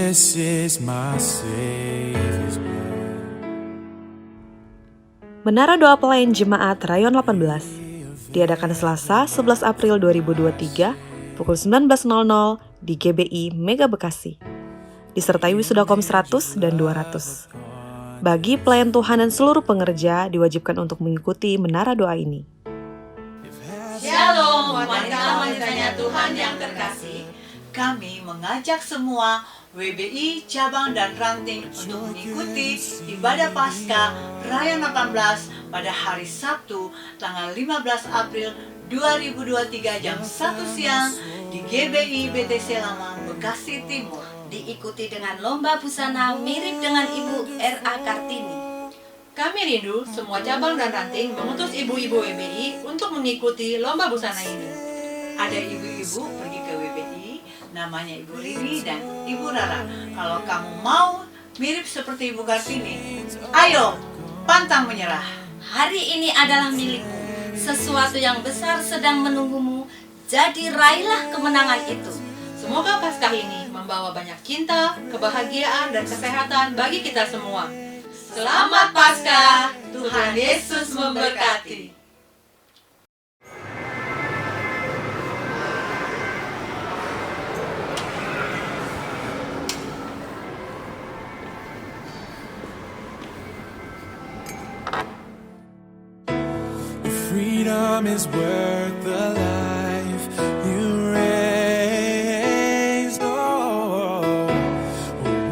This is my Savior's blood. Menara Doa Pelayan Jemaat Rayon 18 diadakan Selasa 11 April 2023 pukul 19.00 di GBI Mega Bekasi, disertai wisuda Kom 100 dan 200. Bagi pelayan Tuhan dan seluruh pengerja diwajibkan untuk mengikuti menara doa ini. Shalom, wanita-wanitanya Tuhan yang terkasih. Kami mengajak semua WBI cabang dan ranting untuk mengikuti ibadah Paskah Rayon 18 pada hari Sabtu tanggal 15 April 2023 jam 1 siang di GBI BTC Lama, Bekasi Timur. Diikuti dengan lomba busana mirip dengan Ibu R.A. Kartini. Kami rindu semua cabang dan ranting mengutus ibu-ibu WBI untuk mengikuti lomba busana ini. Ada ibu-ibu pergi ke WBI, namanya Ibu Rini dan Ibu Rara. Kalau kamu mau mirip seperti Ibu Kartini, ayo pantang menyerah. Hari ini adalah milikmu. Sesuatu yang besar sedang menunggumu. Jadi raihlah kemenangan itu. Semoga Paskah ini membawa banyak cinta, kebahagiaan, dan kesehatan bagi kita semua. Selamat Paskah, Tuhan Yesus memberkati. Freedom is worth the life you raised. Oh,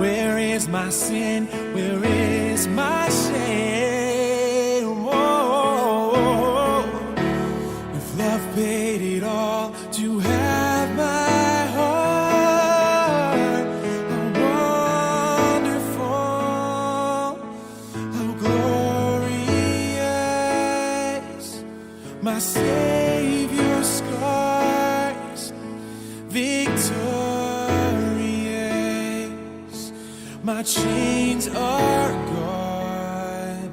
where is my sin? Where is my shame? Oh, if love paid it all to have my heart, how wonderful, how glorious. My Savior's scars, victorious. My chains are gone,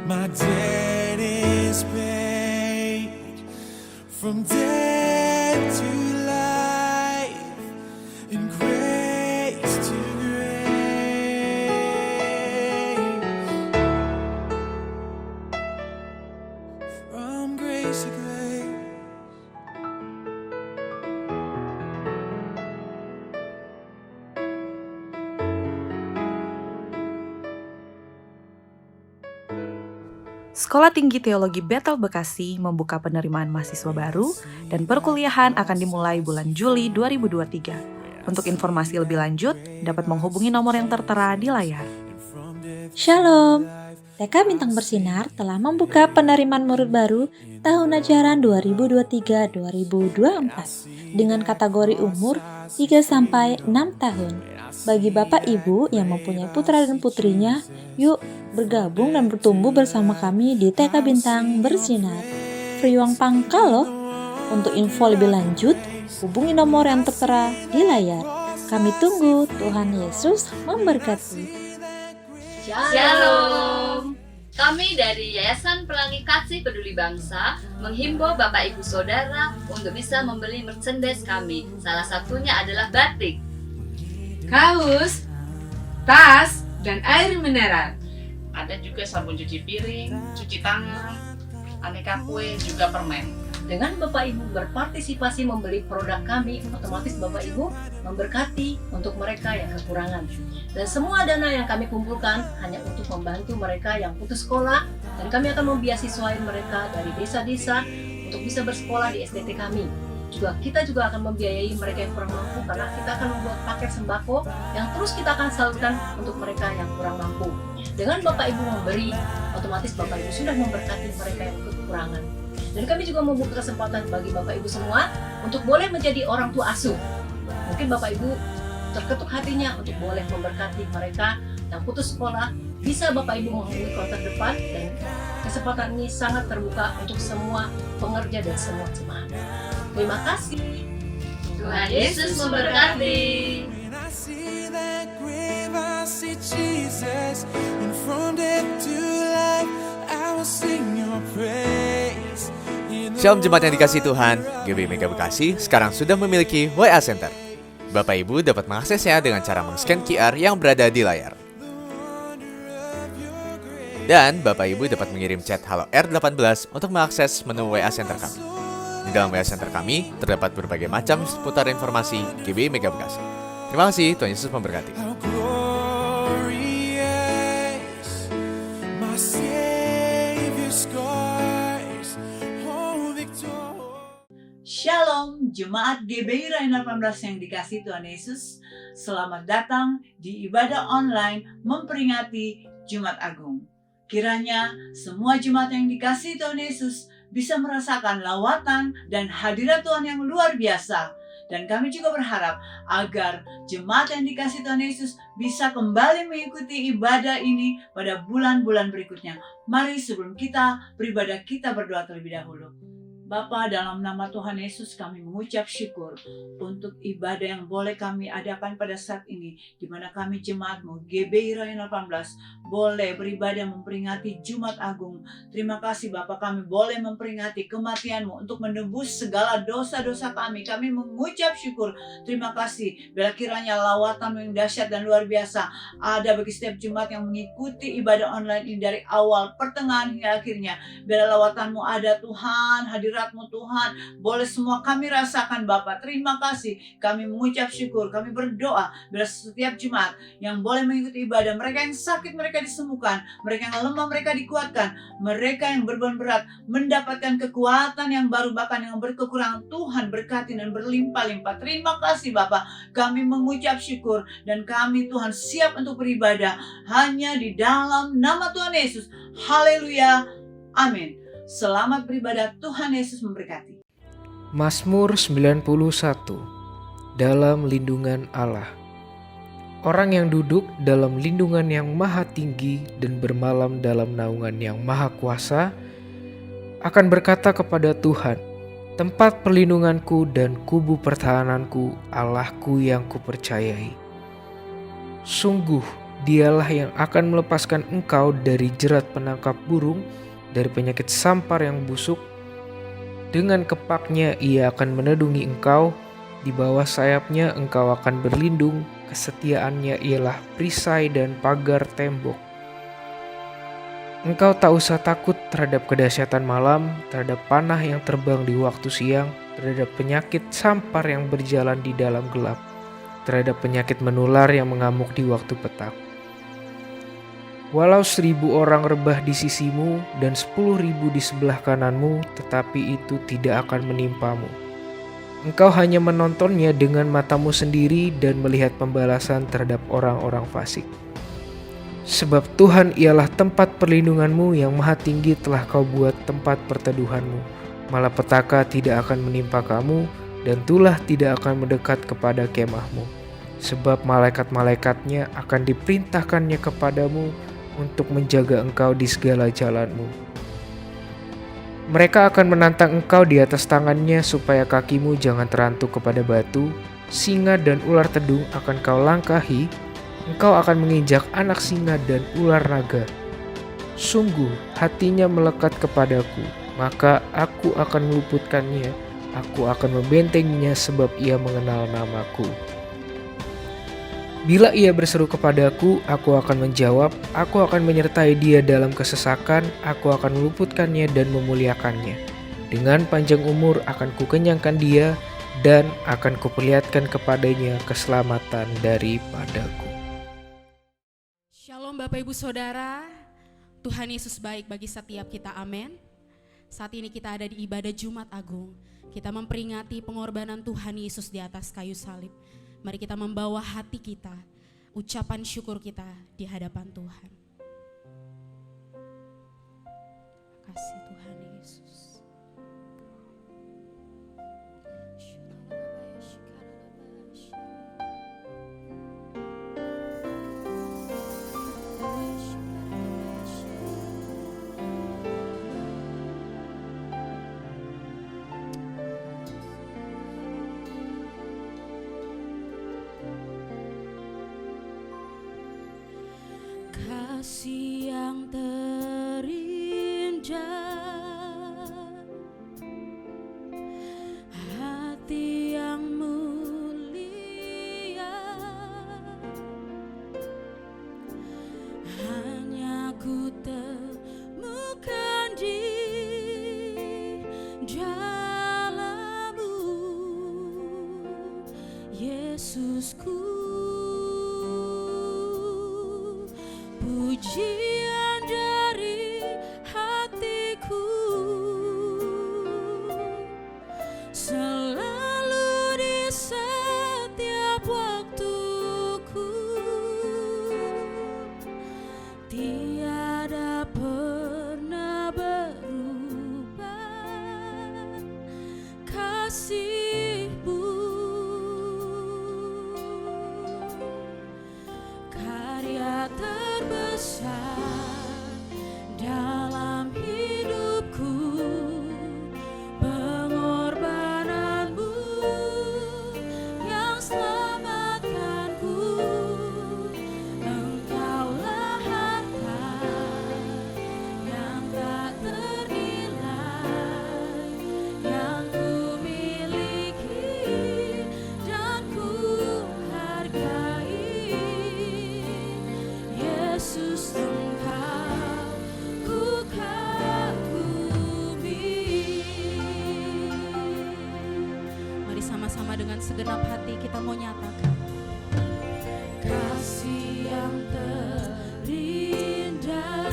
my debt is paid. From death to life, and grace to grace. From grace to grace. Sekolah Tinggi Teologi Bethel Bekasi membuka penerimaan mahasiswa baru dan perkuliahan akan dimulai bulan Juli 2023. Untuk informasi lebih lanjut, dapat menghubungi nomor yang tertera di layar. Shalom, TK Bintang Bersinar telah membuka penerimaan murid baru tahun ajaran 2023-2024 dengan kategori umur 3-6 tahun. Bagi Bapak Ibu yang mempunyai putra dan putrinya, yuk bergabung dan bertumbuh bersama kami di TK Bintang Bersinar. Free uang pangkal loh. Untuk info lebih lanjut, hubungi nomor yang tertera di layar. Kami tunggu. Tuhan Yesus memberkati. Shalom. Kami dari Yayasan Pelangi Kasih Peduli Bangsa menghimbau Bapak Ibu Saudara untuk bisa membeli merchandise kami. Salah satunya adalah batik, Kaos, tas, dan air mineral. Ada juga sabun cuci piring, cuci tangan, aneka kue, juga permen. Dengan Bapak Ibu berpartisipasi membeli produk kami, otomatis Bapak Ibu memberkati untuk mereka yang kekurangan. Dan semua dana yang kami kumpulkan hanya untuk membantu mereka yang putus sekolah, dan kami akan membiasiswain mereka dari desa-desa untuk bisa bersekolah di SDT kami. Kita juga akan membiayai mereka yang kurang mampu, karena kita akan membuat paket sembako yang terus kita akan salurkan untuk mereka yang kurang mampu. Dengan Bapak Ibu memberi, otomatis Bapak Ibu sudah memberkati mereka yang kekurangan. Dan kami juga membuka kesempatan bagi Bapak Ibu semua untuk boleh menjadi orang tua asuh. Mungkin Bapak Ibu terketuk hatinya untuk boleh memberkati mereka yang putus sekolah. Bisa Bapak Ibu menghubungi kontak depan, dan kesempatan ini sangat terbuka untuk semua pengerja dan semua jemaat. Terima kasih. Tuhan Yesus memberkati. Shalom jemaat yang dikasihi Tuhan, GBI Mega Bekasi sekarang sudah memiliki WA Center. Bapak Ibu dapat mengaksesnya dengan cara men-scan QR yang berada di layar. Dan Bapak Ibu dapat mengirim chat Halo R18 untuk mengakses menu WA Center kami. Di dalam WA Center kami terdapat berbagai macam seputar informasi GBI Mega Bekasi. Terima kasih, Tuhan Yesus memberkati. How glorious, my Savior's scars, oh victor. Shalom, Jemaat GBI Rayon 18 yang dikasihi Tuhan Yesus. Selamat datang di ibadah online memperingati Jumat Agung. Kiranya semua jemaat yang dikasihi Tuhan Yesus bisa merasakan lawatan dan hadirat Tuhan yang luar biasa. Dan kami juga berharap agar jemaat yang dikasihi Tuhan Yesus bisa kembali mengikuti ibadah ini pada bulan-bulan berikutnya. Mari sebelum kita beribadah, kita berdoa terlebih dahulu. Bapa, dalam nama Tuhan Yesus kami mengucap syukur untuk ibadah yang boleh kami adakan pada saat ini, di mana kami jemaatmu GBI Rayon 18 boleh beribadah memperingati Jumat Agung. Terima kasih Bapa, kami boleh memperingati kematianmu untuk menebus segala dosa-dosa kami. Kami mengucap syukur. Terima kasih. Bila kiranya lawatanmu yang dahsyat dan luar biasa ada bagi setiap jemaat yang mengikuti ibadah online ini dari awal, pertengahan hingga akhirnya. Bila lawatanmu ada Tuhan, hadiratmu Tuhan, boleh semua kami rasakan Bapa. Terima kasih. Kami mengucap syukur. Kami berdoa bila setiap jemaat yang boleh mengikuti ibadah, mereka yang sakit mereka disembuhkan, mereka yang lemah mereka dikuatkan, mereka yang beban berat mendapatkan kekuatan yang baru, bahkan yang berkekurangan Tuhan berkati dan berlimpah-limpah. Terima kasih Bapa. Kami mengucap syukur dan kami Tuhan siap untuk beribadah hanya di dalam nama Tuhan Yesus. Haleluya. Amin. Selamat beribadah. Tuhan Yesus memberkati. Mazmur 91. Dalam lindungan Allah. Orang yang duduk dalam lindungan yang maha tinggi dan bermalam dalam naungan yang maha kuasa akan berkata kepada Tuhan, tempat perlindunganku dan kubu pertahananku, Allahku yang kupercayai. Sungguh dialah yang akan melepaskan engkau dari jerat penangkap burung, dari penyakit sampar yang busuk. Dengan kepaknya ia akan menedungi engkau, di bawah sayapnya engkau akan berlindung. Kesetiaannya ialah perisai dan pagar tembok. Engkau tak usah takut terhadap kedahsyatan malam, terhadap panah yang terbang di waktu siang, terhadap penyakit sampar yang berjalan di dalam gelap, terhadap penyakit menular yang mengamuk di waktu petang. Walau 1.000 orang rebah di sisimu dan 10.000 di sebelah kananmu, tetapi itu tidak akan menimpamu. Engkau hanya menontonnya dengan matamu sendiri dan melihat pembalasan terhadap orang-orang fasik. Sebab Tuhan ialah tempat perlindunganmu, yang maha tinggi telah kau buat tempat perteduhanmu. Malapetaka tidak akan menimpa kamu, dan tulah tidak akan mendekat kepada kemahmu. Sebab malaikat-malaikatnya akan diperintahkannya kepadamu untuk menjaga engkau di segala jalanmu. Mereka akan menantang engkau di atas tangannya supaya kakimu jangan terantuk kepada batu. Singa dan ular tedung akan kau langkahi. Engkau akan menginjak anak singa dan ular naga. Sungguh hatinya melekat kepadaku, maka aku akan meluputkannya. Aku akan membentenginya sebab ia mengenal namaku. Bila ia berseru kepadaku, aku akan menjawab. Aku akan menyertai dia dalam kesesakan. Aku akan meluputkannya dan memuliakannya. Dengan panjang umur akan kukenyangkan dia, dan akan kuperlihatkan kepadanya keselamatan daripadaku. Shalom Bapak Ibu Saudara. Tuhan Yesus baik bagi setiap kita, amin. Saat ini kita ada di ibadah Jumat Agung. Kita memperingati pengorbanan Tuhan Yesus di atas kayu salib. Mari kita membawa hati kita, ucapan syukur kita di hadapan Tuhan. Terima kasih Tuhan Yesus. Kasih yang terinjak, hati yang mulia, terbesar dalam hidupku, pengorbananmu yang selamatkanku. Engkaulah harta yang tak ternilai, yang ku miliki dan ku hargai. Yesus, Engkau ku kagumi. Mari sama-sama dengan segenap hati kita mau nyatakan kasih yang terindah,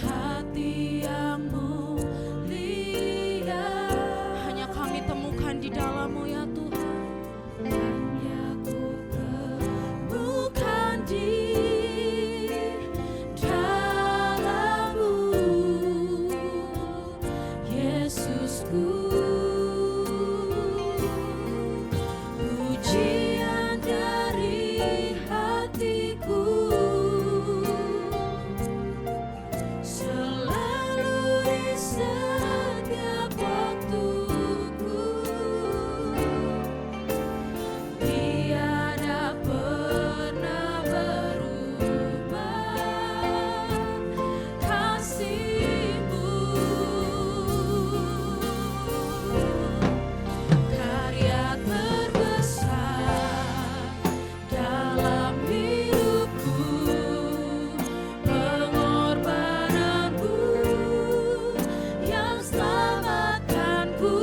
hati yang mulia, hanya kami temukan di dalam-Mu ya Tuhan. Hanya ku temukan di dalam-Mu, Yesusku. Pujian dari hatiku selalu di setiap waktuku. Tiada pernah berubah kasih-Mu. Karya terbesar dalam hidupku, pengorbananmu yang selamatkanku.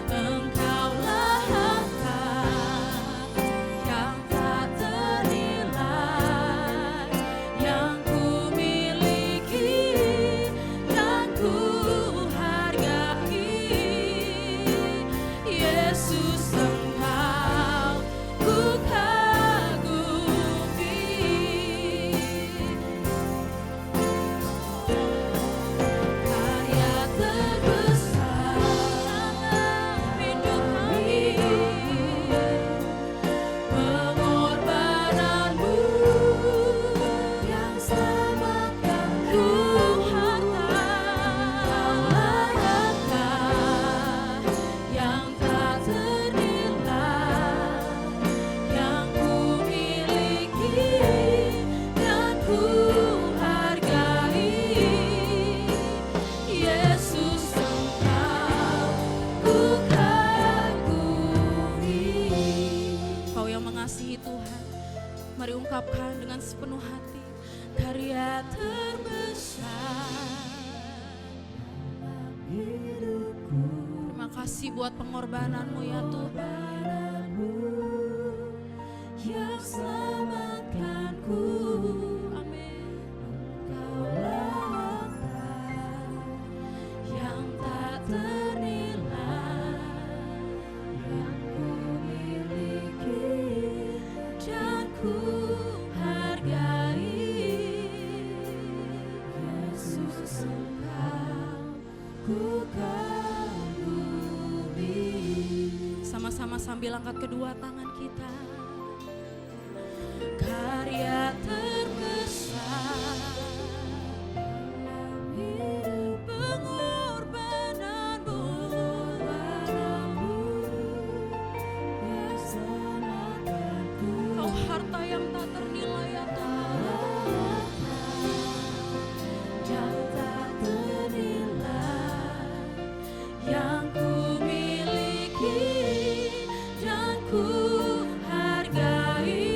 Engkaulah harta yang tak ternilai, yang ku miliki dan ku hargai. Yesus, Engkau ku kagumi. Karya terbesar dalam hidup kami, pengorbananmu yang selamatkanku. Harta yang tak ternilai, yang ku miliki dan ku hargai. Yesus, Engkau ku kagumi. Kau yang mengasihi Tuhan, mari ungkapkan dengan sepenuh hati karya terbesar dalam hidupku. Terima kasih buat pengorbanan-Mu ya Tuhan, yang selamatkanku. Amin. Engkaulah harta yang tak ternilai, yang ku miliki dan ku hargai. Yesus, Engkau ku kagumi. Sama-sama sambil angkat kedua tangan kita. Karya terbesar dalam hidup, pengorbananmu yang selamatkanku. Kau harta yang tak ternilai ya Tuhan, yang tak ternilai, yang ku miliki dan ku hargai.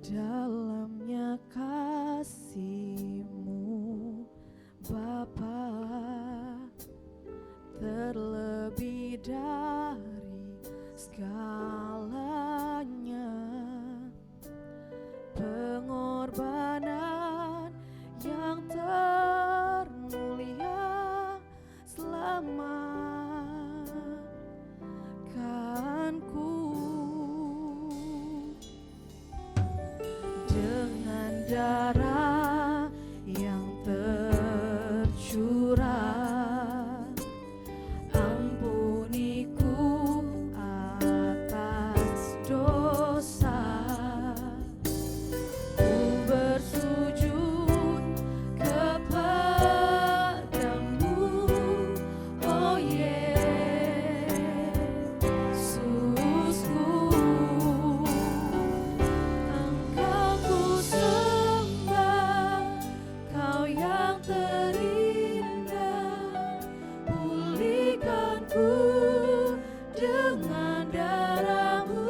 dalamnya kasih-Mu Bapa, terlebih dari segalanya, pengorbanan yang termulia selamatkanku. Dengan darah yang tercurah, ampuniku atas dosa. Ku bersujud kepadamu, oh Yesusku. Engkau ku sembah, Kau yang terindah, pulihkanku dengan darah-Mu.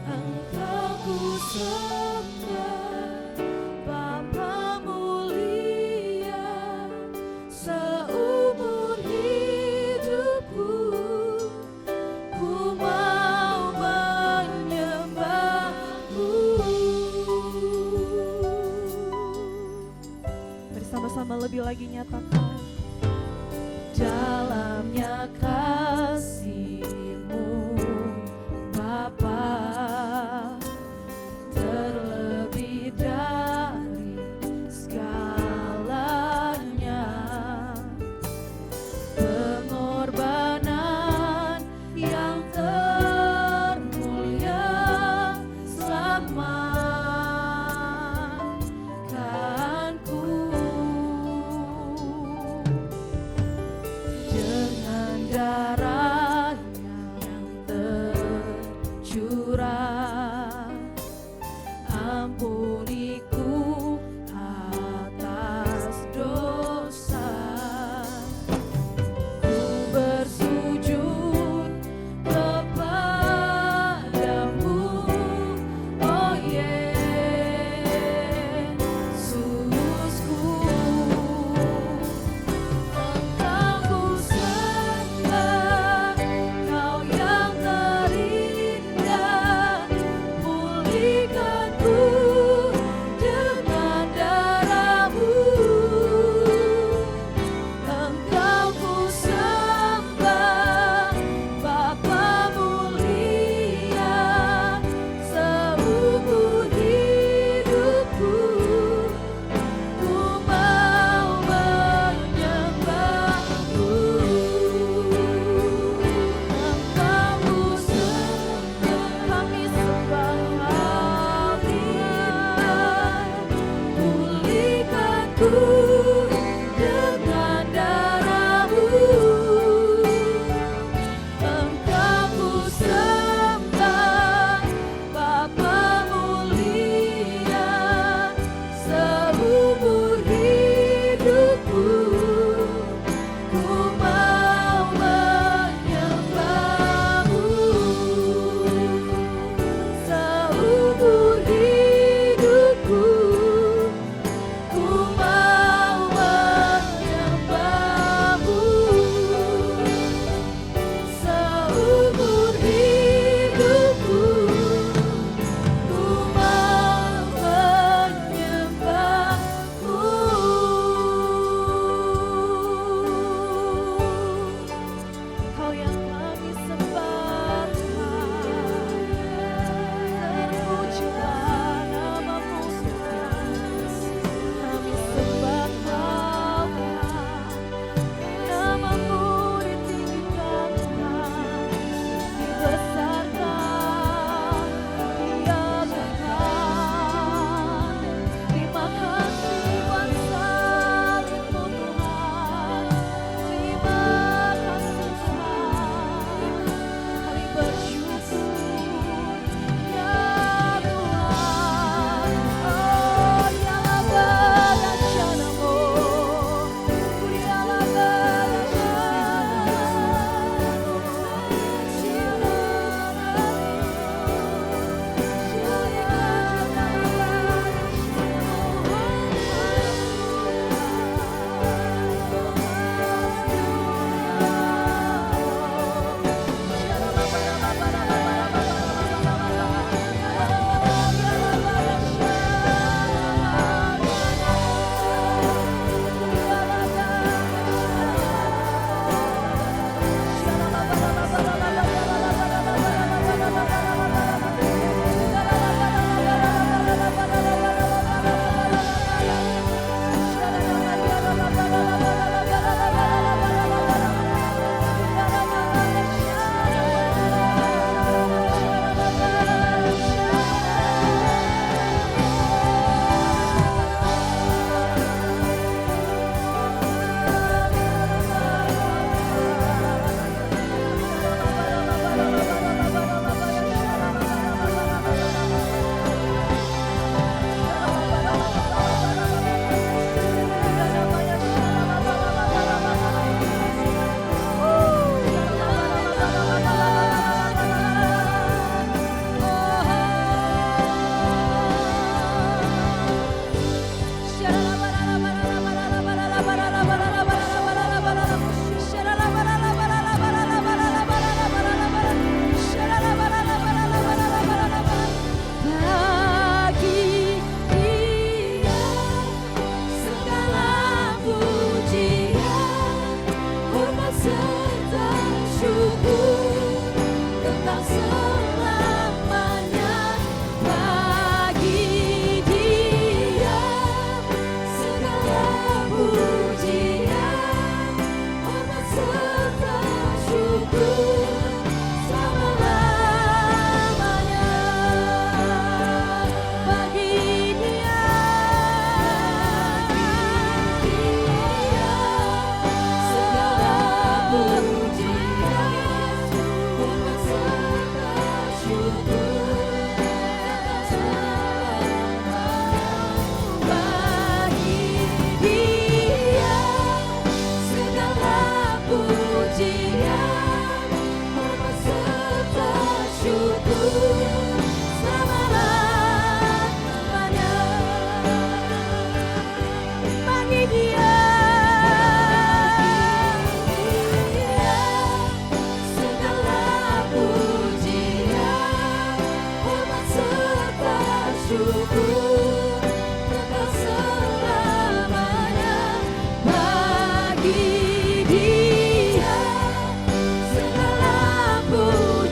Engkau ku sembah, Bapa mulia, seumur hidupku ku mau menyembah-Mu. Bersama-sama lebih lagi nyatakan, dalamnya kasih-Mu Bapa, terlebih dari segalanya, pengorbanan yang termulia selamatkanku.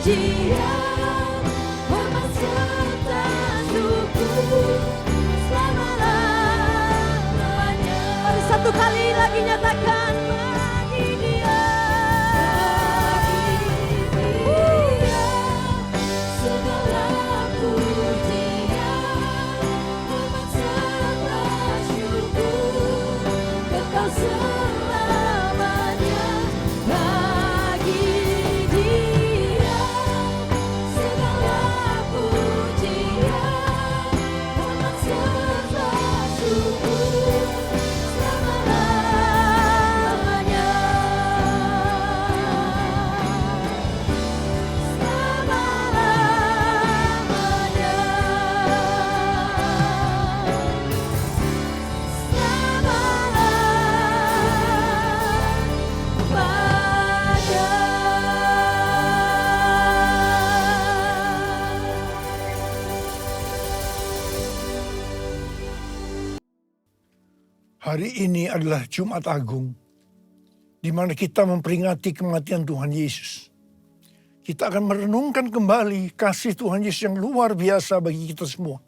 pujian, hormat serta syukur selama-lamanya. Mari satu kali lagi nyatakan bagi Dia. Bagi Dia segala pujian, hormat serta syukur kekal selamanya. Bagi Dia segala pujian, hormat serta syukur selama-lamanya. Hari ini adalah Jumat Agung, di mana kita memperingati kematian Tuhan Yesus. Kita akan merenungkan kembali kasih Tuhan Yesus yang luar biasa bagi kita semua.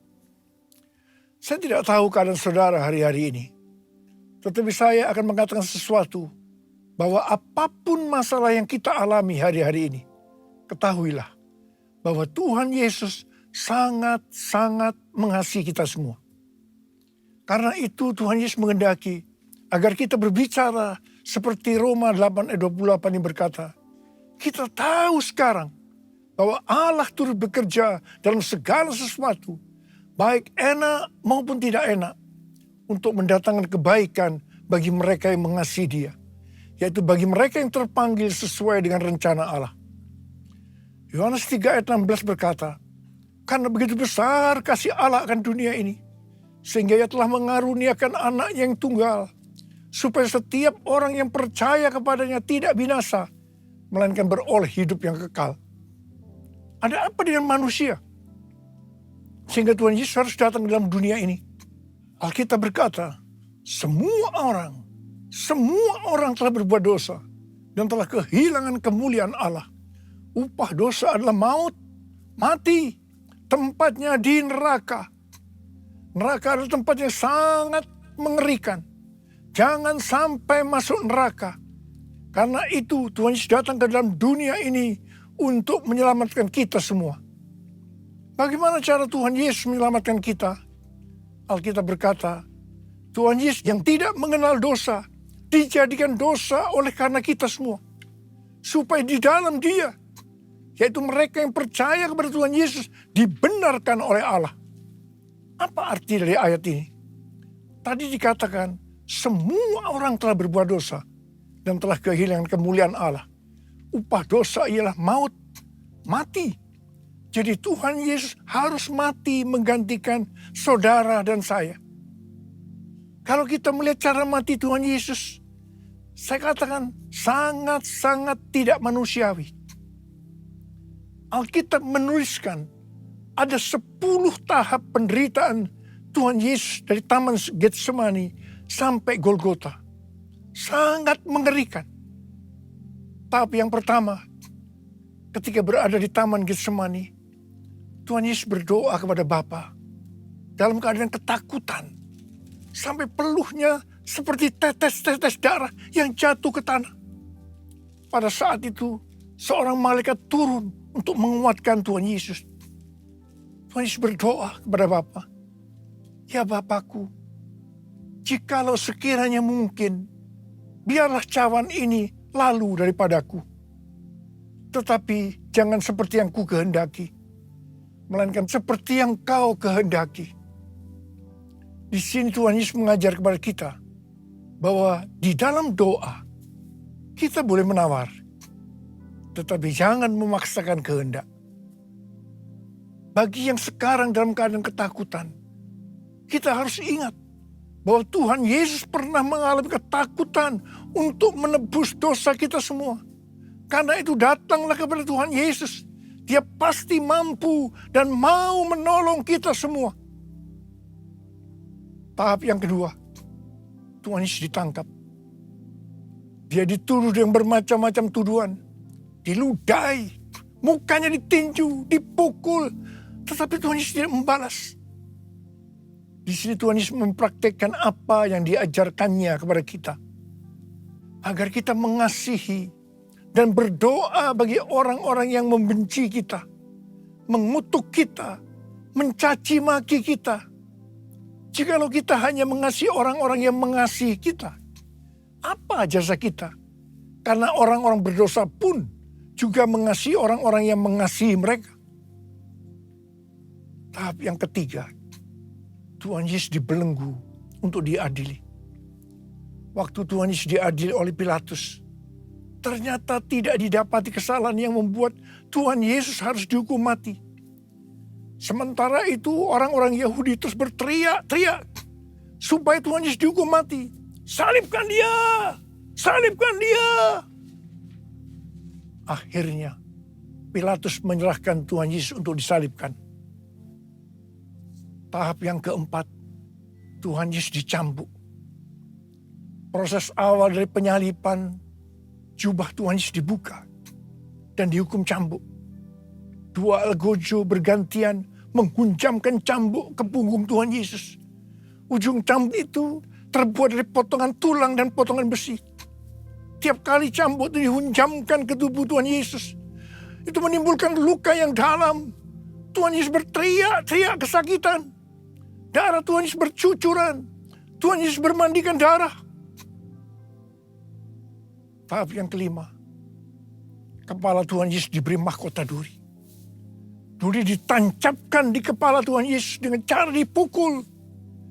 Saya tidak tahu keadaan saudara hari-hari ini, tetapi saya akan mengatakan sesuatu, bahwa apapun masalah yang kita alami hari-hari ini, ketahuilah bahwa Tuhan Yesus sangat-sangat mengasihi kita semua. Karena itu Tuhan Yesus menghendaki agar kita berbicara seperti Roma 8 ayat 28 yang berkata, kita tahu sekarang bahwa Allah turut bekerja dalam segala sesuatu, baik enak maupun tidak enak, untuk mendatangkan kebaikan bagi mereka yang mengasihi Dia, yaitu bagi mereka yang terpanggil sesuai dengan rencana Allah. Yohanes 3 ayat 16 berkata, karena begitu besar kasih Allah akan dunia ini, sehingga Ia telah mengaruniakan anak-Nya yang tunggal, supaya setiap orang yang percaya kepadanya tidak binasa, melainkan beroleh hidup yang kekal. Ada apa dengan manusia sehingga Tuhan Yesus harus datang dalam dunia ini? Alkitab berkata, semua orang telah berbuat dosa dan telah kehilangan kemuliaan Allah. Upah dosa adalah maut, mati, tempatnya di neraka. Neraka adalah tempat yang sangat mengerikan. Jangan sampai masuk neraka. Karena itu Tuhan Yesus datang ke dalam dunia ini untuk menyelamatkan kita semua. Bagaimana cara Tuhan Yesus menyelamatkan kita? Alkitab berkata, Tuhan Yesus yang tidak mengenal dosa, dijadikan dosa oleh karena kita semua. Supaya di dalam Dia, yaitu mereka yang percaya kepada Tuhan Yesus, dibenarkan oleh Allah. Apa arti dari ayat ini? Tadi dikatakan, semua orang telah berbuat dosa dan telah kehilangan kemuliaan Allah. Upah dosa ialah maut, mati. Jadi Tuhan Yesus harus mati menggantikan saudara dan saya. Kalau kita melihat cara mati Tuhan Yesus, saya katakan sangat-sangat tidak manusiawi. Alkitab menuliskan ada 10 tahap penderitaan Tuhan Yesus dari Taman Getsemani sampai Golgota. Sangat mengerikan. Tahap yang pertama, ketika berada di Taman Getsemani, Tuhan Yesus berdoa kepada Bapa dalam keadaan ketakutan. Sampai peluhnya seperti tetes-tetes darah yang jatuh ke tanah. Pada saat itu, seorang malaikat turun untuk menguatkan Tuhan Yesus. Tuhan Yesus berdoa kepada Bapa, ya Bapakku, jikalau sekiranya mungkin, biarlah cawan ini lalu daripadaku. Tetapi jangan seperti yang ku kehendaki, melainkan seperti yang kau kehendaki. Di sini Tuhan Yesus mengajar kepada kita bahwa di dalam doa kita boleh menawar, tetapi jangan memaksakan kehendak. Bagi yang sekarang dalam keadaan ketakutan, kita harus ingat bahwa Tuhan Yesus pernah mengalami ketakutan untuk menebus dosa kita semua. Karena itu datanglah kepada Tuhan Yesus. Dia pasti mampu dan mau menolong kita semua. Tahap yang kedua, Tuhan Yesus ditangkap. Dia dituduh dengan bermacam-macam tuduhan. Diludahi, Mukanya ditinju, dipukul. Tetapi Tuhan Yesus tidak membalas. Di sini Tuhan Yesus mempraktekkan apa yang diajarkannya kepada kita. Agar kita mengasihi dan berdoa bagi orang-orang yang membenci kita. Mengutuk kita, mencaci maki kita. Jikalau kita hanya mengasihi orang-orang yang mengasihi kita, apa jasa kita? Karena orang-orang berdosa pun juga mengasihi orang-orang yang mengasihi mereka. Tahap yang ketiga, Tuhan Yesus dibelenggu untuk diadili. Waktu Tuhan Yesus diadili oleh Pilatus, ternyata tidak didapati kesalahan yang membuat Tuhan Yesus harus dihukum mati. Sementara itu orang-orang Yahudi terus berteriak-teriak supaya Tuhan Yesus dihukum mati. Salibkan dia! Salibkan dia! Akhirnya Pilatus menyerahkan Tuhan Yesus untuk disalibkan. Tahap yang keempat, Tuhan Yesus dicambuk. Proses awal dari penyaliban, jubah Tuhan Yesus dibuka dan dihukum cambuk. Dua algojo bergantian menghunjamkan cambuk ke punggung Tuhan Yesus. Ujung cambuk itu terbuat dari potongan tulang dan potongan besi. Tiap kali cambuk itu dihunjamkan ke tubuh Tuhan Yesus, itu menimbulkan luka yang dalam. Tuhan Yesus berteriak-teriak kesakitan. Darah Tuhan Yesus bercucuran. Tuhan Yesus bermandikan darah. Tahap yang kelima, kepala Tuhan Yesus diberi mahkota duri. Duri ditancapkan di kepala Tuhan Yesus dengan cara dipukul.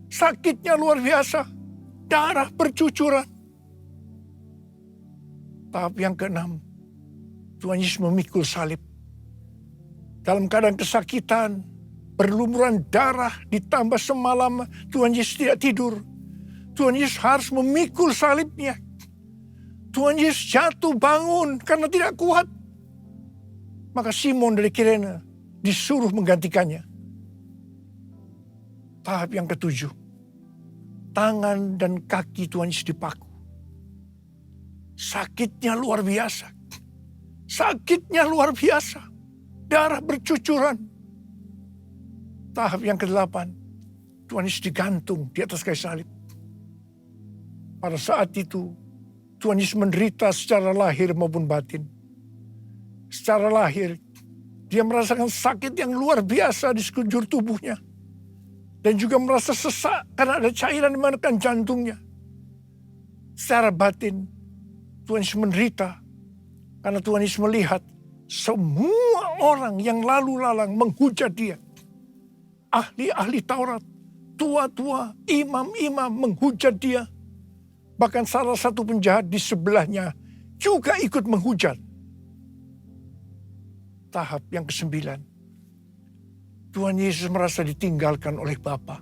Sakitnya luar biasa. Darah bercucuran. Tahap yang keenam, Tuhan Yesus memikul salib. Dalam keadaan kesakitan, berlumuran darah, ditambah semalam Tuhan Yesus tidak tidur. Tuhan Yesus harus memikul salibnya. Tuhan Yesus jatuh bangun karena tidak kuat. Maka Simon dari Kirene disuruh menggantikannya. Tahap yang ketujuh, tangan dan kaki Tuhan Yesus dipaku. Sakitnya luar biasa. Sakitnya luar biasa. Darah bercucuran. Tahap yang ke-8, Tuhan Yesus digantung di atas kayu salib. Pada saat itu, Tuhan Yesus menderita secara lahir maupun batin. Secara lahir, dia merasakan sakit yang luar biasa di sekujur tubuhnya. Dan juga merasa sesak karena ada cairan di menekan jantungnya. Secara batin, Tuhan Yesus menderita karena Tuhan Yesus melihat semua orang yang lalu lalang menghujat dia. Ahli-ahli Taurat, tua-tua, imam-imam menghujat dia. Bahkan salah satu penjahat di sebelahnya juga ikut menghujat. Tahap yang ke-9, Tuhan Yesus merasa ditinggalkan oleh Bapa.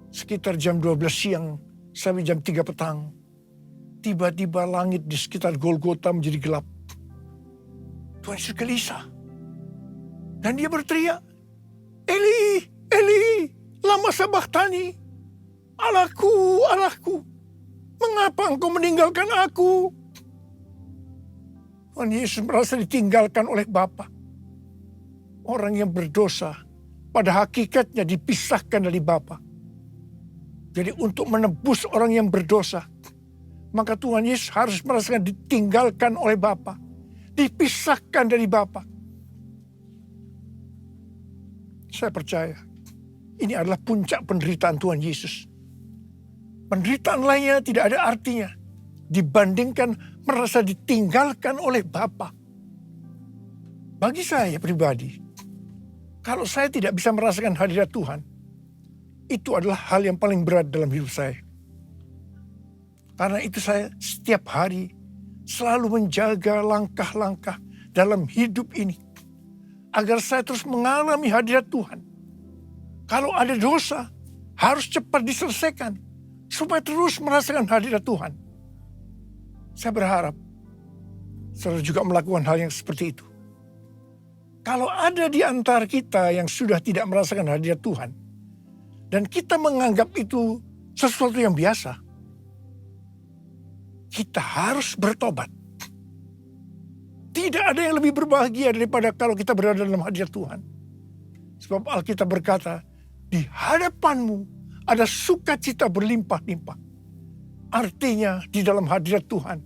Sekitar jam 12 siang sampai jam 3 petang, tiba-tiba langit di sekitar Golgota menjadi gelap. Tuhan Yesus gelisah. Dan dia berteriak, Eli, Eli, lama sabachthani. Allahku, Allahku, mengapa engkau meninggalkan aku? Tuhan Yesus merasa ditinggalkan oleh Bapa. Orang yang berdosa pada hakikatnya dipisahkan dari Bapa. Jadi untuk menebus orang yang berdosa, maka Tuhan Yesus harus merasakan ditinggalkan oleh Bapa. Dipisahkan dari Bapa. Saya percaya ini adalah puncak penderitaan Tuhan Yesus. Penderitaan lainnya tidak ada artinya dibandingkan merasa ditinggalkan oleh Bapa. Bagi saya pribadi, kalau saya tidak bisa merasakan hadirat Tuhan, itu adalah hal yang paling berat dalam hidup saya. Karena itu saya setiap hari selalu menjaga langkah-langkah dalam hidup ini. Agar saya terus mengalami hadirat Tuhan. Kalau ada dosa, harus cepat diselesaikan. Supaya terus merasakan hadirat Tuhan. Saya berharap saudara juga melakukan hal yang seperti itu. Kalau ada di antara kita yang sudah tidak merasakan hadirat Tuhan, dan kita menganggap itu sesuatu yang biasa, kita harus bertobat. Tidak ada yang lebih berbahagia daripada kalau kita berada dalam hadirat Tuhan. Sebab Alkitab berkata, di hadapanmu ada sukacita berlimpah-limpah. Artinya di dalam hadirat Tuhan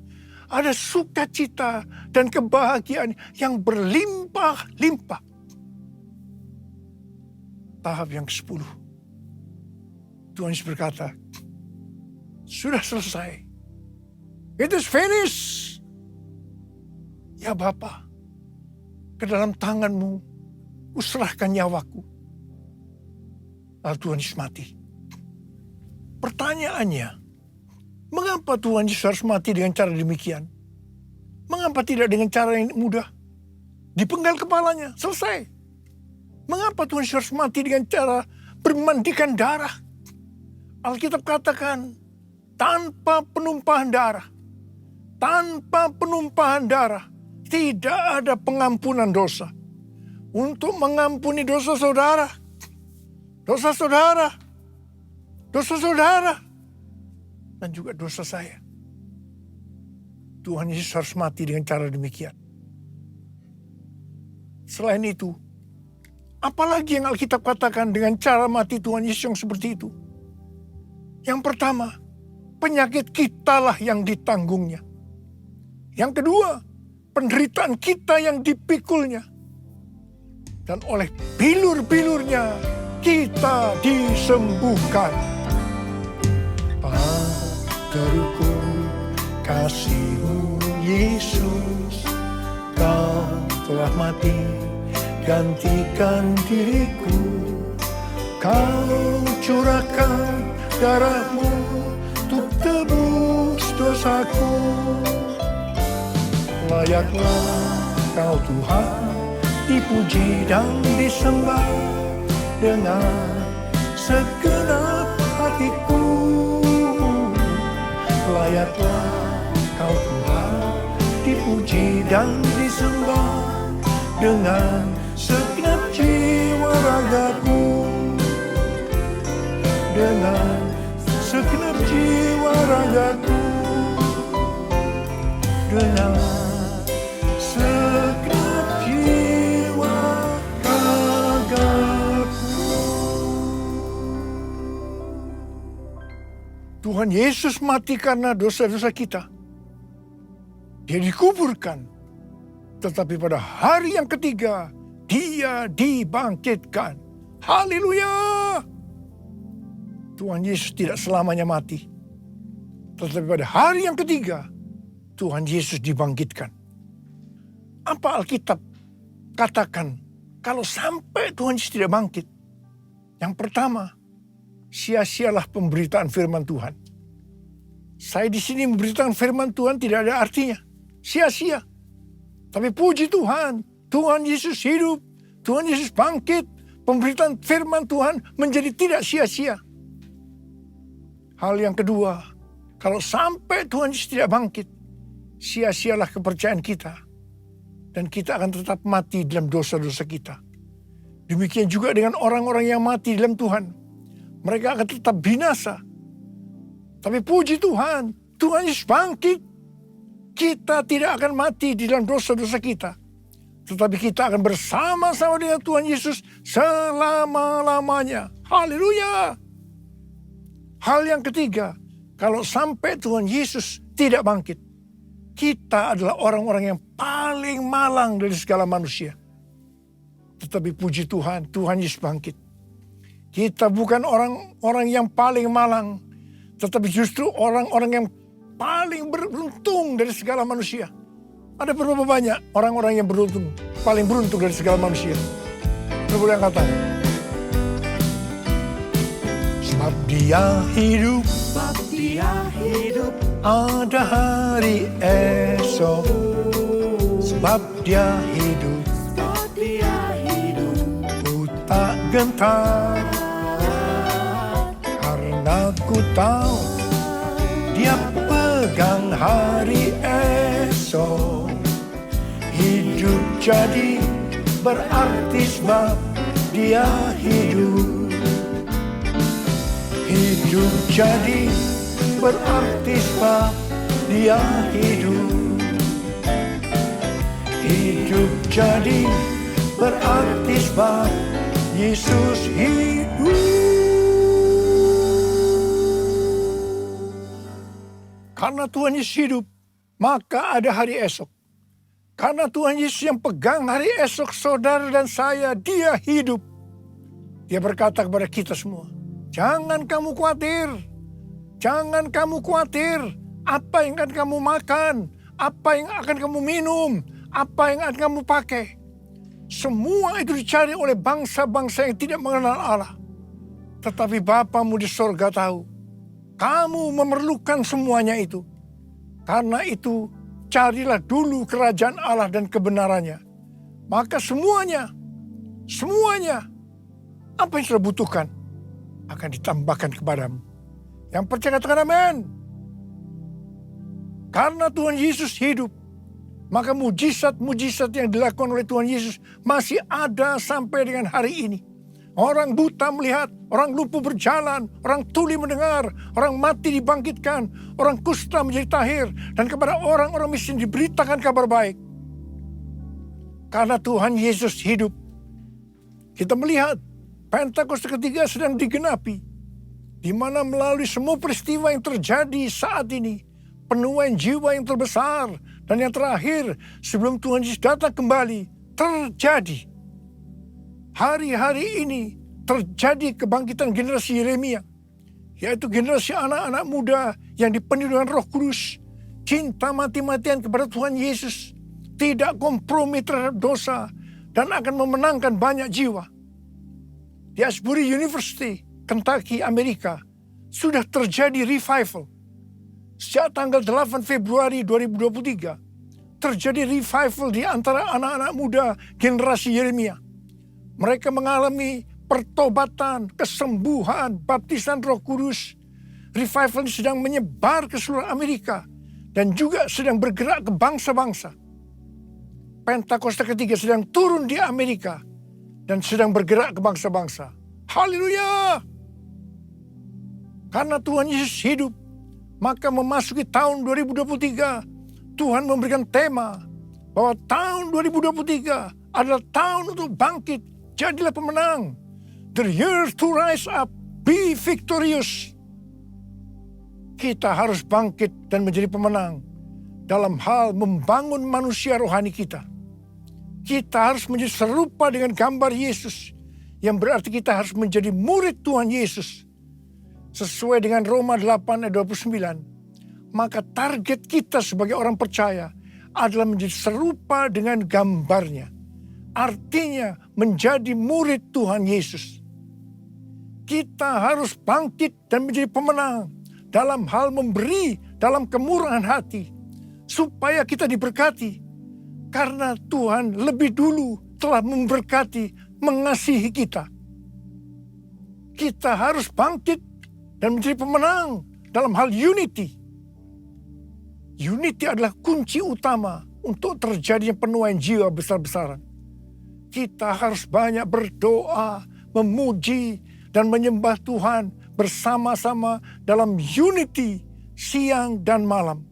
ada sukacita dan kebahagiaan yang berlimpah-limpah. Tahap yang ke-10. Tuhan Yesus berkata, sudah selesai. It is finished. Ya Bapa, ke dalam tanganmu kuserahkan nyawaku. Lalu Tuhan Yesus mati. Pertanyaannya, mengapa Tuhan Yesus harus mati dengan cara demikian? Mengapa tidak dengan cara yang mudah? Dipenggal kepalanya, selesai. Mengapa Tuhan Yesus harus mati dengan cara bermandikan darah? Alkitab katakan, tanpa penumpahan darah. Tanpa penumpahan darah, tidak ada pengampunan dosa. Untuk mengampuni dosa saudara, dan juga dosa saya. Tuhan Yesus harus mati dengan cara demikian. Selain itu, apalagi yang Alkitab katakan dengan cara mati Tuhan Yesus yang seperti itu? Yang pertama, penyakit kitalah yang ditanggungnya. Yang kedua, penderitaan kita yang dipikulnya. Dan oleh bilur-bilurnya kita disembuhkan. Terukur kasih-Mu Yesus, Kau telah mati gantikan diriku. Kau curahkan darah-Mu untuk tebus dosaku. Layaklah Kau Tuhan dipuji dan disembah dengan segenap hatiku. Layaklah Kau Tuhan dipuji dan disembah dengan segenap jiwa ragaku. Dengan segenap jiwa ragaku. Dengan segenap jiwa ragaku. Tuhan Yesus mati karena dosa-dosa kita. Dia dikuburkan. Tetapi pada hari yang ketiga, Dia dibangkitkan. Haleluya! Tuhan Yesus tidak selamanya mati. Tetapi pada hari yang ketiga, Tuhan Yesus dibangkitkan. Apa Alkitab katakan kalau sampai Tuhan Yesus tidak bangkit? Yang pertama, sia-sialah pemberitaan firman Tuhan. Saya di sini memberitakan firman Tuhan tidak ada artinya. Sia-sia. Tapi puji Tuhan, Tuhan Yesus hidup, Tuhan Yesus bangkit, pemberitaan firman Tuhan menjadi tidak sia-sia. Hal yang kedua, kalau sampai Tuhan Yesus tidak bangkit, sia-sialah kepercayaan kita. Dan kita akan tetap mati dalam dosa-dosa kita. Demikian juga dengan orang-orang yang mati dalam Tuhan. Mereka akan tetap binasa. Tapi puji Tuhan, Tuhan Yesus bangkit. Kita tidak akan mati di dalam dosa-dosa kita. Tetapi kita akan bersama-sama dengan Tuhan Yesus selama-lamanya. Haleluya! Hal yang ketiga, kalau sampai Tuhan Yesus tidak bangkit, kita adalah orang-orang yang paling malang dari segala manusia. Tetapi puji Tuhan, Tuhan Yesus bangkit. Kita bukan orang-orang yang paling malang, tetapi justru orang-orang yang paling beruntung dari segala manusia. Ada berapa banyak orang-orang yang beruntung, paling beruntung dari segala manusia? Berapa yang kata? Sebab Dia hidup, ada hari esok. Sebab Dia hidup, ku tak gentar. Karena ku tahu Dia pegang hari esok. Hidup jadi berarti sebab Dia hidup. Hidup jadi berarti sebab Dia hidup. hidup jadi berarti sebab Yesus hidup. Karena Tuhan Yesus hidup, maka ada hari esok. Karena Tuhan Yesus yang pegang hari esok saudara dan saya, dia hidup. Dia berkata kepada kita semua, jangan kamu khawatir. Jangan kamu khawatir. Apa yang akan kamu makan, apa yang akan kamu minum, apa yang akan kamu pakai. Semua itu dicari oleh bangsa-bangsa yang tidak mengenal Allah. Tetapi Bapamu di sorga tahu, kamu memerlukan semuanya itu. Karena itu, carilah dulu kerajaan Allah dan kebenarannya. Maka semuanya, apa yang sudah butuhkan akan ditambahkan kepadamu. Yang percaya katakan amin. Karena Tuhan Yesus hidup, maka mujizat-mujizat yang dilakukan oleh Tuhan Yesus masih ada sampai dengan hari ini. Orang buta melihat, orang lumpuh berjalan, orang tuli mendengar, orang mati dibangkitkan, orang kusta menjadi tahir, dan kepada orang-orang miskin diberitakan kabar baik. Karena Tuhan Yesus hidup, kita melihat Pentakosta ketiga sedang digenapi, di mana melalui semua peristiwa yang terjadi saat ini, penuaian jiwa yang terbesar dan yang terakhir sebelum Tuhan Yesus datang kembali terjadi. Hari-hari ini terjadi kebangkitan generasi Yeremia, yaitu generasi anak-anak muda yang dipenuhi dengan Roh Kudus, cinta mati-matian kepada Tuhan Yesus, tidak kompromi terhadap dosa, dan akan memenangkan banyak jiwa. Di Asbury University, Kentucky, Amerika, sudah terjadi revival. Sejak tanggal 8 Februari 2023, terjadi revival di antara anak-anak muda generasi Yeremia. Mereka mengalami pertobatan, kesembuhan, baptisan Roh Kudus. Revival ini sedang menyebar ke seluruh Amerika dan juga sedang bergerak ke bangsa-bangsa. Pentakosta ketiga sedang turun di Amerika dan sedang bergerak ke bangsa-bangsa. Haleluya! Karena Tuhan Yesus hidup, maka memasuki tahun 2023, Tuhan memberikan tema bahwa tahun 2023 adalah tahun untuk bangkit, jadilah pemenang. The year to rise up, be victorious. Kita harus bangkit dan menjadi pemenang dalam hal membangun manusia rohani kita. Kita harus menjadi serupa dengan gambar Yesus, yang berarti kita harus menjadi murid Tuhan Yesus. Sesuai dengan Roma 8 ayat 29, maka target kita sebagai orang percaya adalah menjadi serupa dengan gambarnya. Artinya menjadi murid Tuhan Yesus. Kita harus bangkit dan menjadi pemenang dalam hal memberi, dalam kemurahan hati, supaya kita diberkati. Karena Tuhan lebih dulu telah memberkati, mengasihi kita. Kita harus bangkit dan menjadi pemenang dalam hal unity. Unity adalah kunci utama untuk terjadinya penuaian jiwa besar-besaran. Kita harus banyak berdoa, memuji, dan menyembah Tuhan bersama-sama dalam unity siang dan malam.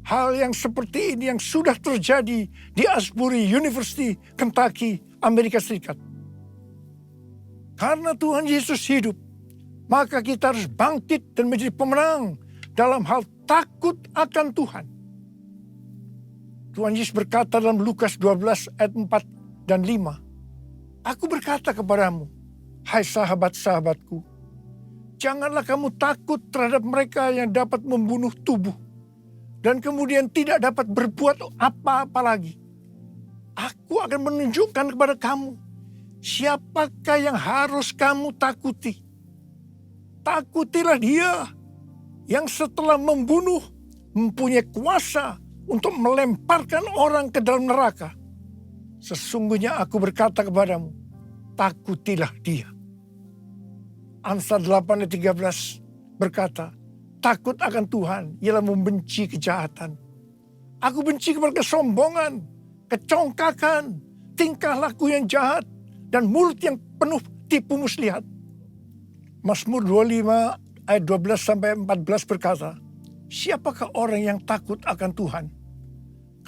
Hal yang seperti ini yang sudah terjadi di Asbury University, Kentucky, Amerika Serikat. Karena Tuhan Yesus hidup, maka kita harus bangkit dan menjadi pemenang dalam hal takut akan Tuhan. Tuhan Yesus berkata dalam Lukas 12 ayat 4 dan 5, Aku berkata kepadamu, hai sahabat-sahabatku, janganlah kamu takut terhadap mereka yang dapat membunuh tubuh, dan kemudian tidak dapat berbuat apa-apa lagi. Aku akan menunjukkan kepada kamu, siapakah yang harus kamu takuti. Takutilah dia yang setelah membunuh mempunyai kuasa untuk melemparkan orang ke dalam neraka. Sesungguhnya aku berkata kepadamu, takutilah dia. Amsal 8 ayat 13 berkata, takut akan Tuhan ialah membenci kejahatan. Aku benci kepada kesombongan, kecongkakan, tingkah laku yang jahat, dan mulut yang penuh tipu muslihat. Mazmur 25 ayat 12 sampai 14 berkata, siapakah orang yang takut akan Tuhan?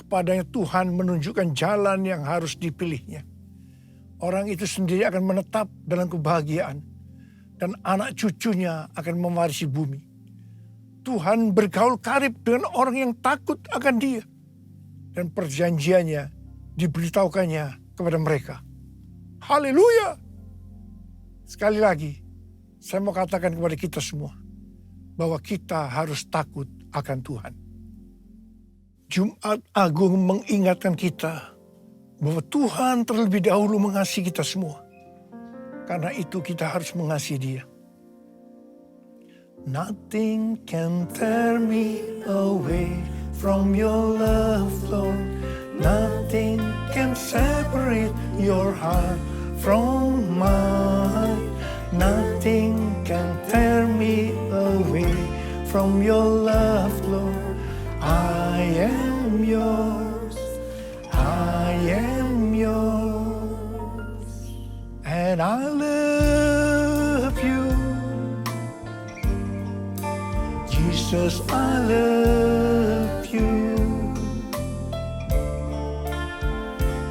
kepadanya Tuhan menunjukkan jalan yang harus dipilihnya. Orang itu sendiri akan menetap dalam kebahagiaan dan anak cucunya akan mewarisi bumi. Tuhan bergaul karib dengan orang yang takut akan Dia dan perjanjiannya diberitahukannya kepada mereka. Haleluya! Sekali lagi, saya mau katakan kepada kita semua bahwa kita harus takut akan Tuhan. Jumat Agung mengingatkan kita bahwa Tuhan terlebih dahulu mengasihi kita semua. Karena itu kita harus mengasihi Dia. Nothing can tear me away from your love, Lord. Nothing can separate your heart from mine. Nothing can tear me away from your love, Lord. I am yours. I am yours. And I love you. Jesus, I love you.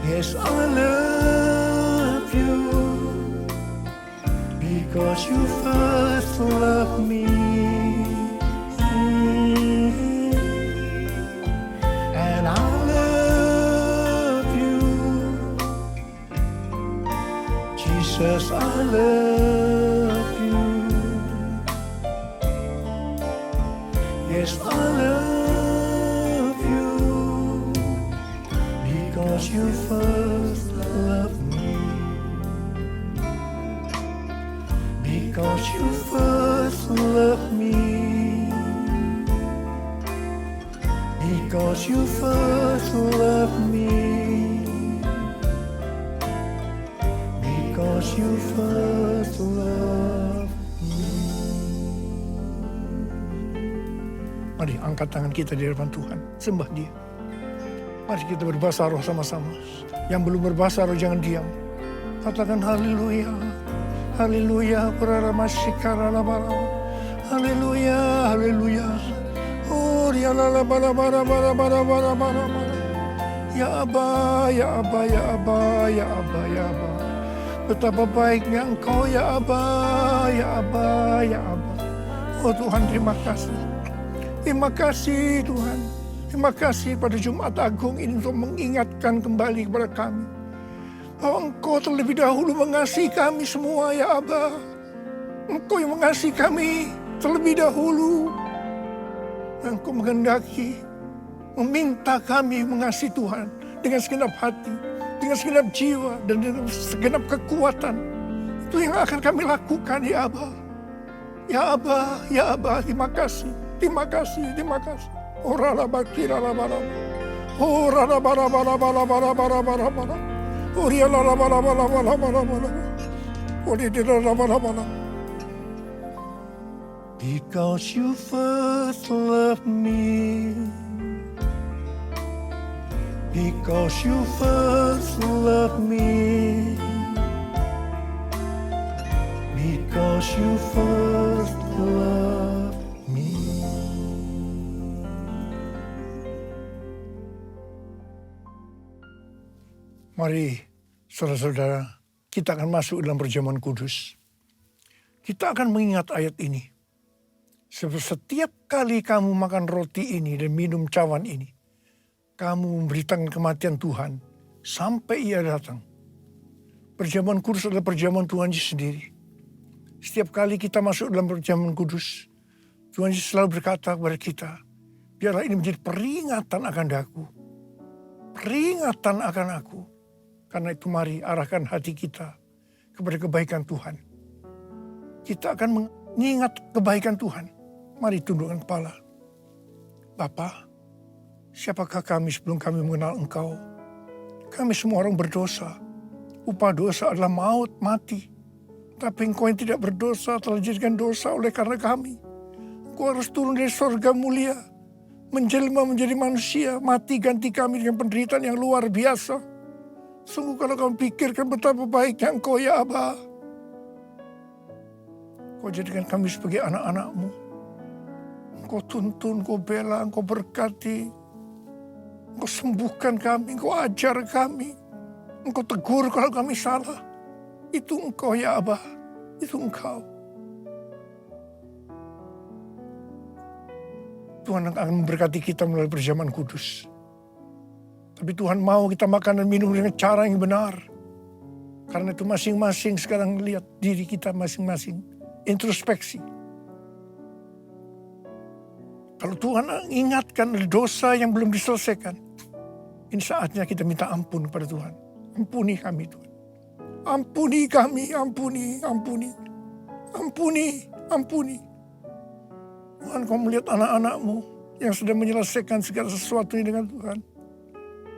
Yes, I love you. Because you first loved me. And I love you. Jesus, I love you. Yes, I love you. Because you first loved me. Because you first loved me. Because you first loved me. Because you first loved me. Mari angkat tangan kita di hadapan Tuhan, sembah Dia. Mari kita berbahasa roh sama-sama. Yang belum berbahasa roh jangan diam. Katakan haleluya. Haleluya, haleluya, haleluya. Oh, ya la bara bara bara bara bara bara. Ya Aba, ya Aba, ya Aba, ya Aba, ya Aba. Betapa baiknya Engkau ya Aba, ya Aba, ya Aba. Oh Tuhan, terima kasih. Terima kasih Tuhan. Terima kasih pada Jumat Agung ini untuk mengingatkan kembali kepada kami bahwa Engkau terlebih dahulu mengasihi kami semua ya Aba. Engkau yang mengasihi kami terlebih dahulu. Dan Engkau menghendaki, meminta kami mengasihi Tuhan dengan segenap hati, dengan segenap jiwa, dan dengan segenap kekuatan. Itu yang akan kami lakukan ya Aba. Ya Aba, ya Aba, terima kasih, terima kasih, terima kasih. Ora la bakira la bara. Ora la bara bara bara bara bara bara bara. Ora la bara bara bara bara bara. Ora la bara bara. Because you first loved me. Because you first loved me. Because you first loved me. Mari, saudara-saudara, kita akan masuk dalam perjamuan kudus. Kita akan mengingat ayat ini. Setiap kali kamu makan roti ini dan minum cawan ini, kamu memberitakan kematian Tuhan sampai Ia datang. Perjamuan kudus adalah perjamuan Tuhan Yesus sendiri. Setiap kali kita masuk dalam perjamuan kudus, Tuhan Yesus selalu berkata kepada kita, biarlah ini menjadi peringatan akan aku. Peringatan akan aku. Karena itu mari arahkan hati kita kepada kebaikan Tuhan. Kita akan mengingat kebaikan Tuhan. Mari tundukkan kepala. Bapa, siapakah kami sebelum kami mengenal Engkau? Kami semua orang berdosa. Upah dosa adalah maut, mati. Tapi Engkau yang tidak berdosa telah dijadikan dosa oleh karena kami. Engkau harus turun dari surga mulia, menjelma menjadi manusia, mati ganti kami dengan penderitaan yang luar biasa. Sungguh kalau kamu pikirkan betapa baiknya Engkau ya Aba. Kau jadikan kami sebagai anak-anak-Mu. Engkau tuntun, Engkau bela, Engkau berkati. Engkau sembuhkan kami, Engkau ajar kami, Engkau tegur kalau kami salah. Itu Engkau ya Abah, itu Engkau. Tuhan akan memberkati kita melalui perjamuan kudus. Tapi Tuhan mau kita makan dan minum dengan cara yang benar. Karena itu masing-masing sekarang lihat diri kita masing-masing. Introspeksi. Kalau Tuhan ingatkan dosa yang belum diselesaikan, ini saatnya kita minta ampun kepada Tuhan. Ampuni kami Tuhan. Ampuni kami, ampuni, ampuni. Ampuni, ampuni. Tuhan, Kau melihat anak-anak-Mu yang sedang menyelesaikan segala sesuatunya dengan Tuhan.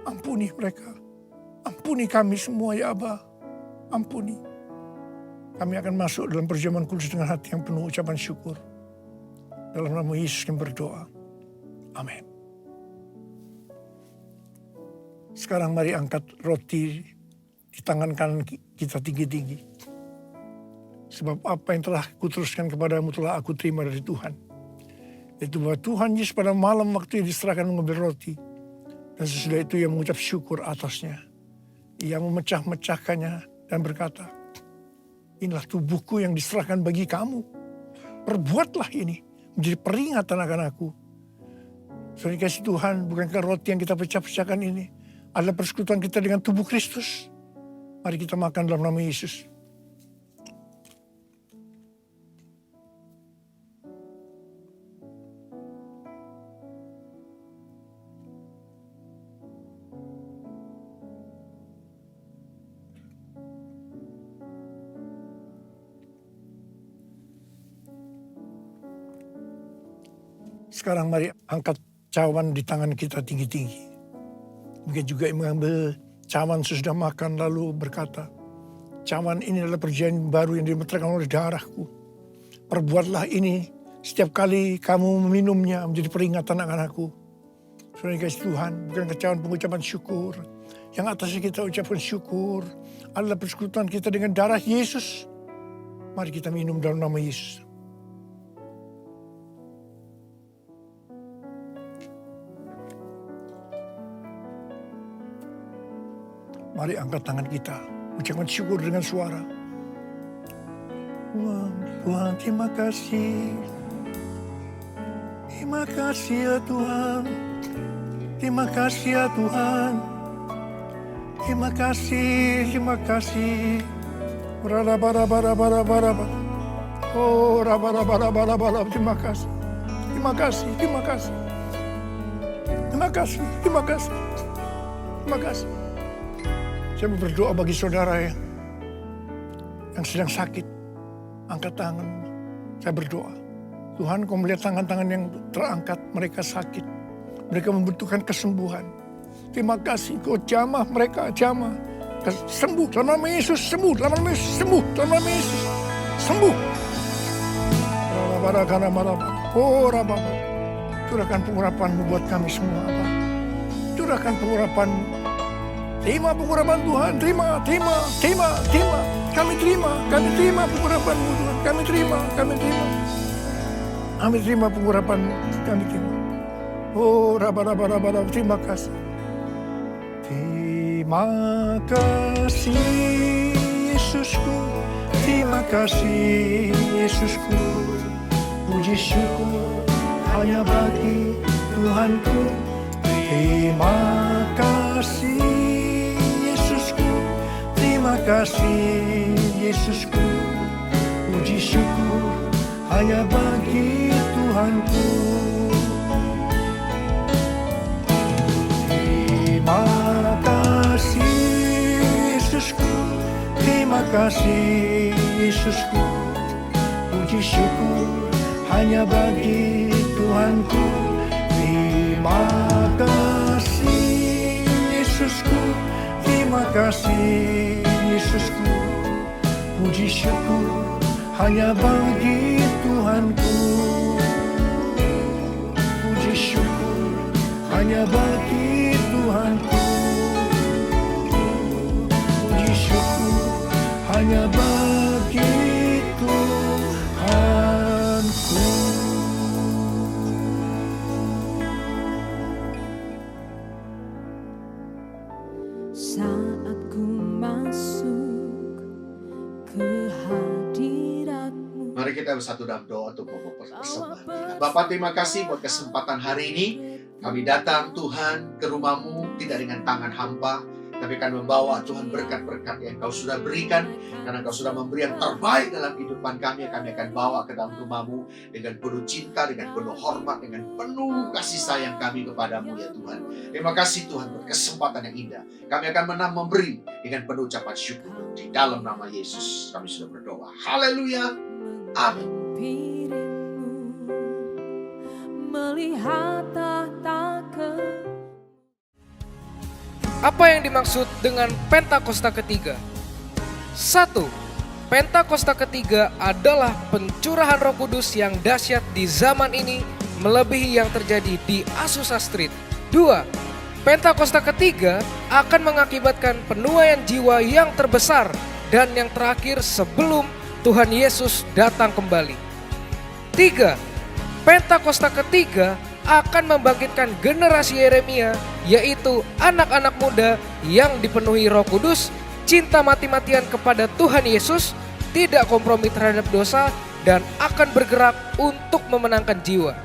Ampuni mereka. Ampuni kami semua ya Abah. Ampuni. Kami akan masuk dalam perjamuan kudus dengan hati yang penuh ucapan syukur. Dalam nama Yesus kami berdoa. Amin. Sekarang mari angkat roti di tangan kanan kita tinggi-tinggi. Sebab apa yang telah kuteruskan kepadamu telah aku terima dari Tuhan. Yaitu bahwa Tuhan Yesus pada malam waktu yang diserahkan mengambil roti. Dan sesudah itu ia mengucap syukur atasnya. Ia memecah-mecahkannya dan berkata, inilah tubuhku yang diserahkan bagi kamu. Perbuatlah ini menjadi peringatan akan aku. Saudara kasih Tuhan, bukankah roti yang kita pecah-pecahkan ini adalah persekutuan kita dengan tubuh Kristus? Mari kita makan dalam nama Yesus. Sekarang mari angkat cawan di tangan kita tinggi-tinggi. Mungkin juga mengambil cawan sesudah makan lalu berkata, cawan ini adalah perjanjian baru yang dimeteraikan oleh darahku. Perbuatlah ini setiap kali kamu meminumnya menjadi peringatan akan aku. Saudara kasih Tuhan, bukan cawan pengucapan syukur. Yang atasnya kita ucapkan syukur adalah persekutuan kita dengan darah Yesus. Mari kita minum dalam nama Yesus. Mari angkat tangan kita, ucapkan syukur dengan suara. Tuhan, terima kasih. Terima kasih ya Tuhan. Terima kasih ya Tuhan. Terima kasih, terima kasih. Oh, terima kasih. Terima kasih, terima kasih. Terima kasih, terima kasih. Terima kasih. Saya berdoa bagi saudara yang sedang sakit. Angkat tangan. Saya berdoa. Tuhan, Kau melihat tangan-tangan yang terangkat. Mereka sakit. Mereka membutuhkan kesembuhan. Terima kasih. Kau jamah mereka, jamah. Sembuh dalam nama Yesus. Sembuh dalam nama Yesus. Sembuh dalam nama Yesus. Sembuh. Oh, Rababa. Curahkan pengurapan-Mu buat kami semua. Curahkan pengurapan-Mu. Terima pengurapan Tuhan, terima. Kami terima pengurapan-Mu Tuhan. Kami terima. Kami terima pengurapan-Mu, kami terima. Oh, raba, terima kasih. Terima kasih Yesusku, terima kasih Yesusku. Puji syukur hanya bagi Tuhanku. Terima kasih terima kasih Yesusku, puji syukur hanya bagi Tuhanku. Terima kasih Yesusku, terima kasih Yesusku, puji syukur hanya bagi Tuhanku. Terima kasih Yesusku, terima kasih Yesusku, puji syukur hanya bagi Tuhanku. Puji syukur hanya bagi Tuhanku. Puji syukur hanya bagi Tuhanku. kita bersatu dalam doa untuk mempersembahkan kita. Bapak, terima kasih buat kesempatan hari ini. Kami datang Tuhan ke rumah-Mu tidak dengan tangan hampa, tapi akan membawa Tuhan berkat-berkat yang Kau sudah berikan. Karena Kau sudah memberi yang terbaik dalam kehidupan kami akan bawa ke dalam rumah-Mu dengan penuh cinta, dengan penuh hormat, dengan penuh kasih sayang kami kepadamu ya Tuhan. Terima kasih Tuhan buat kesempatan yang indah. Kami akan memberi dengan penuh ucapan syukur. Di dalam nama Yesus kami sudah berdoa. Haleluya. Amin. Melihat tahta Apa yang dimaksud dengan Pentakosta ketiga? 1. Pentakosta ketiga adalah pencurahan Roh Kudus yang dahsyat di zaman ini melebihi yang terjadi di Azusa Street. 2. Pentakosta ketiga akan mengakibatkan penuaian jiwa yang terbesar dan yang terakhir sebelum Tuhan Yesus datang kembali. 3. Pentakosta ketiga akan membangkitkan generasi Yeremia, yaitu anak-anak muda yang dipenuhi Roh Kudus, cinta mati-matian kepada Tuhan Yesus, tidak kompromi terhadap dosa, dan akan bergerak untuk memenangkan jiwa.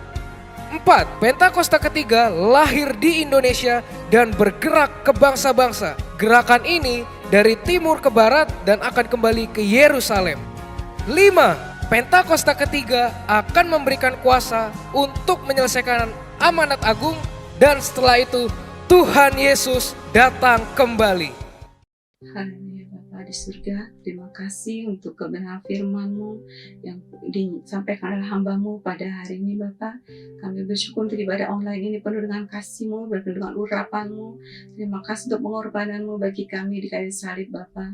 4. Pentakosta ketiga lahir di Indonesia dan bergerak ke bangsa-bangsa. Gerakan ini dari timur ke barat dan akan kembali ke Yerusalem. 5. Pentakosta ketiga akan memberikan kuasa untuk menyelesaikan amanat agung, dan setelah itu Tuhan Yesus datang kembali. Haleluya Bapa di surga, terima kasih untuk kebenaran firman-Mu yang disampaikan oleh hamba-Mu pada hari ini Bapa. Kami bersyukur untuk ibadah online ini penuh dengan kasih-Mu, penuh dengan urapan-Mu. Terima kasih untuk pengorbanan-Mu bagi kami di kayu salib Bapa.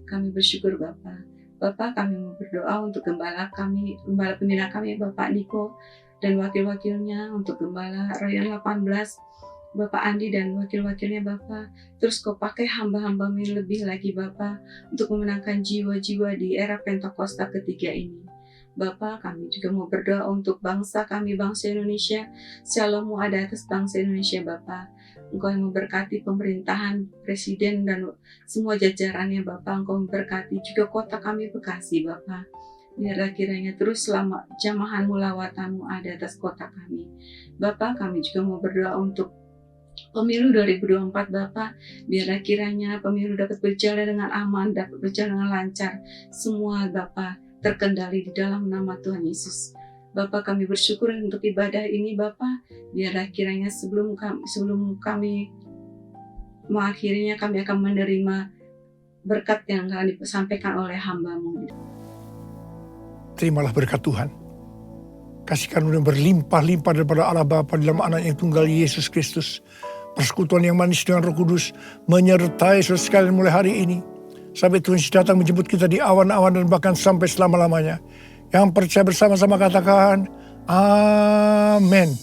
Kami bersyukur Bapa. Bapak, kami mau berdoa untuk gembala kami, gembala pembina kami Bapak Niko dan wakil-wakilnya, untuk gembala Royan 18, Bapak Andi dan wakil-wakilnya Bapak. Terus Kau pakai hamba-hamba-Mu lebih lagi Bapak untuk memenangkan jiwa-jiwa di era Pentakosta ketiga ini. Bapak, kami juga mau berdoa untuk bangsa kami, bangsa Indonesia. Shalom-Mu ada atas bangsa Indonesia Bapak. Engkau yang memberkati pemerintahan, presiden, dan semua jajarannya Bapak. Engkau memberkati juga kota kami Bekasi Bapak. Biarlah kiranya terus selama jamahan-Mu, lawatan-Mu ada atas kota kami. Bapak, kami juga mau berdoa untuk pemilu 2024 Bapak. Biarlah kiranya pemilu dapat berjalan dengan aman, dapat berjalan dengan lancar. Semua Bapak terkendali di dalam nama Tuhan Yesus. Bapak, kami bersyukur untuk ibadah ini Bapak. Biarlah kiranya sebelum kami mengakhirinya, kami akan menerima berkat yang akan disampaikan oleh hamba-Mu. Terimalah berkat Tuhan. Kasih karunia berlimpah-limpah daripada Allah Bapa dalam anak yang tunggal Yesus Kristus. Persekutuan yang manis dengan Roh Kudus menyertai saudara sekalian mulai hari ini. Sampai Tuhan datang menjemput kita di awan-awan dan bahkan sampai selama-lamanya. Yang percaya bersama-sama katakan, Amin.